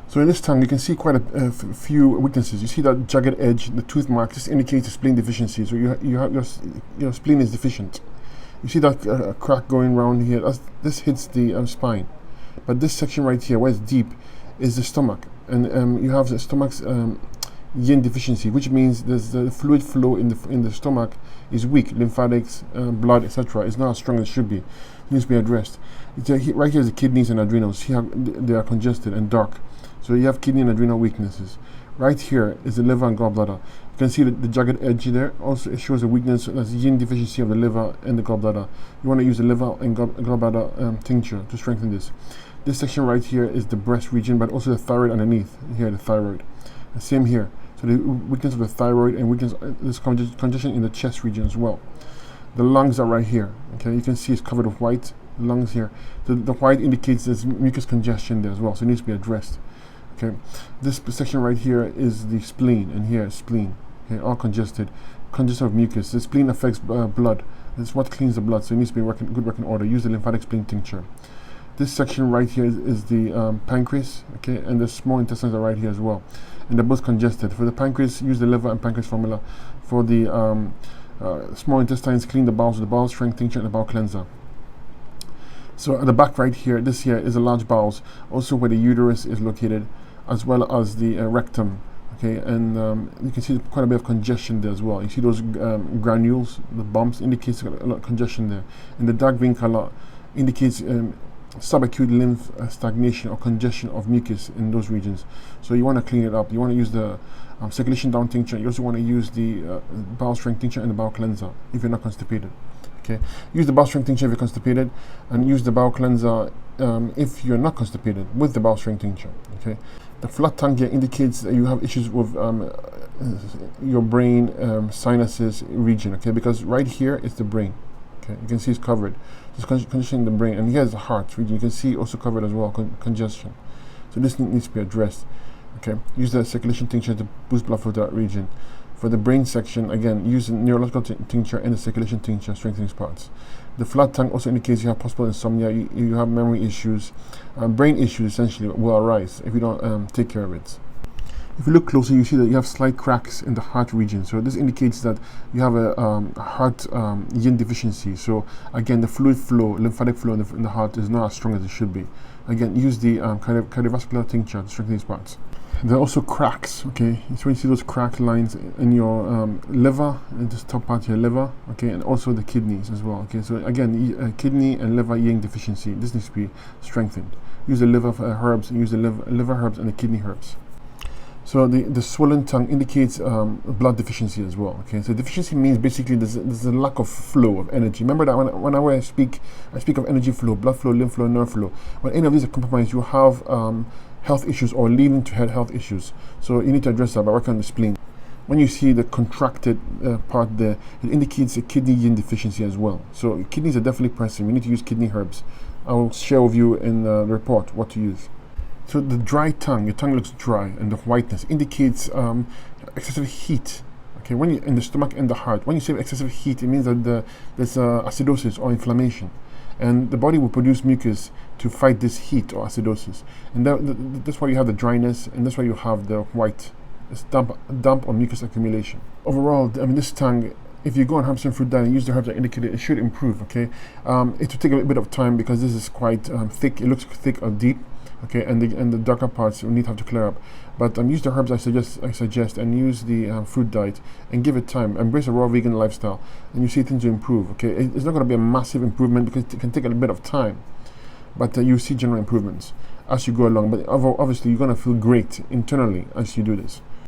So in this tongue, you can see quite a few weaknesses. You see that jagged edge, the tooth mark. This indicates a spleen deficiency. So your spleen is deficient. You see that crack going around here. This hits the spine, but this section right here, where it's deep, is the stomach, and you have the stomach's yin deficiency, which means there's the fluid flow in the stomach is weak. Lymphatics, blood, etc. is not as strong as it should be. It needs to be addressed. Right here is the kidneys and adrenals. They are congested and dark. So you have kidney and adrenal weaknesses. Right here is the liver and gallbladder. You can see the jagged edge there. Also, it shows a weakness, that's yin deficiency of the liver and the gallbladder. You want to use the liver and gallbladder tincture to strengthen this. This section right here is the breast region, but also the thyroid underneath here, the thyroid. And same here. So the weakness of the thyroid and weakness, there's congestion in the chest region as well. The lungs are right here. Okay, you can see it's covered with white. The lungs here. The white indicates there's mucus congestion there as well, so it needs to be addressed. Okay, this section right here is the spleen, and here is spleen. Okay, all congested of mucus. The spleen affects blood. It's what cleans the blood, so it needs to be in good working order. Use the lymphatic spleen tincture. This section right here is the pancreas. Okay, and the small intestines are right here as well, and they're both congested. For the pancreas, use the liver and pancreas formula. For the small intestines, clean the bowels with the bowel strength tincture and the bowel cleanser. So at the back right here, this here is the large bowels, also where the uterus is located, as well as the rectum. Okay, and you can see quite a bit of congestion there as well. You see those granules, the bumps, indicates a lot of congestion there. And the dark green color indicates subacute lymph stagnation or congestion of mucus in those regions. So you want to clean it up. You want to use the circulation down tincture. You also want to use the bowel strength tincture and the bowel cleanser if you're not constipated. Okay, use the bowel strength tincture if you're constipated, and use the bowel cleanser if you're not constipated with the bowel strength tincture. Okay, the flat tongue here indicates that you have issues with your brain sinuses region. Okay, because right here is the brain. Okay, you can see it's covered. It's congestion in the brain, and here's the heart region. You can see also covered as well, congestion. So this needs to be addressed. Okay, use the circulation tincture to boost blood flow to that region. For the brain section, again, use the neurological tincture and the circulation tincture, strengthening spots. The flat tongue also indicates you have possible insomnia, you have memory issues, brain issues essentially will arise if you don't take care of it. If you look closer, you see that you have slight cracks in the heart region. So this indicates that you have a heart yin deficiency. So again, the fluid flow, lymphatic flow in the heart is not as strong as it should be. Again, use the cardiovascular tincture to strengthen these parts. There are also cracks. Okay, so you see those crack lines in your liver, in this top part here, liver. Okay, and also the kidneys as well. Okay, so again, kidney and liver yin deficiency. This needs to be strengthened. Use the liver herbs, and use the liver herbs and the kidney herbs. So the swollen tongue indicates blood deficiency as well. Okay, so deficiency means basically there's a lack of flow of energy. Remember that whenever I speak of energy flow, blood flow, lymph flow, nerve flow. When any of these are compromised, you have health issues or leading to health issues. So you need to address that by working on the spleen. When you see the contracted part there, it indicates a kidney yin deficiency as well. So kidneys are definitely pressing. You need to use kidney herbs. I will share with you in the report what to use. So the dry tongue, your tongue looks dry, and the whiteness indicates excessive heat. Okay, when you in the stomach and the heart, when you say excessive heat, it means that there's acidosis or inflammation, and the body will produce mucus to fight this heat or acidosis, and that's why you have the dryness, and that's why you have the white, it's damp or mucus accumulation. Overall, I mean, this tongue, if you go on Hamster fruit diet and use the herbs I indicated, it should improve. Okay, it will take a little bit of time because this is quite thick. It looks thick or deep. Okay, and the darker parts you need to have to clear up. But use the herbs I suggest, and use the fruit diet, and give it time. Embrace a raw vegan lifestyle, and you see things will improve. Okay, it's not going to be a massive improvement because it can take a little bit of time, but you see general improvements as you go along. But obviously, you're going to feel great internally as you do this.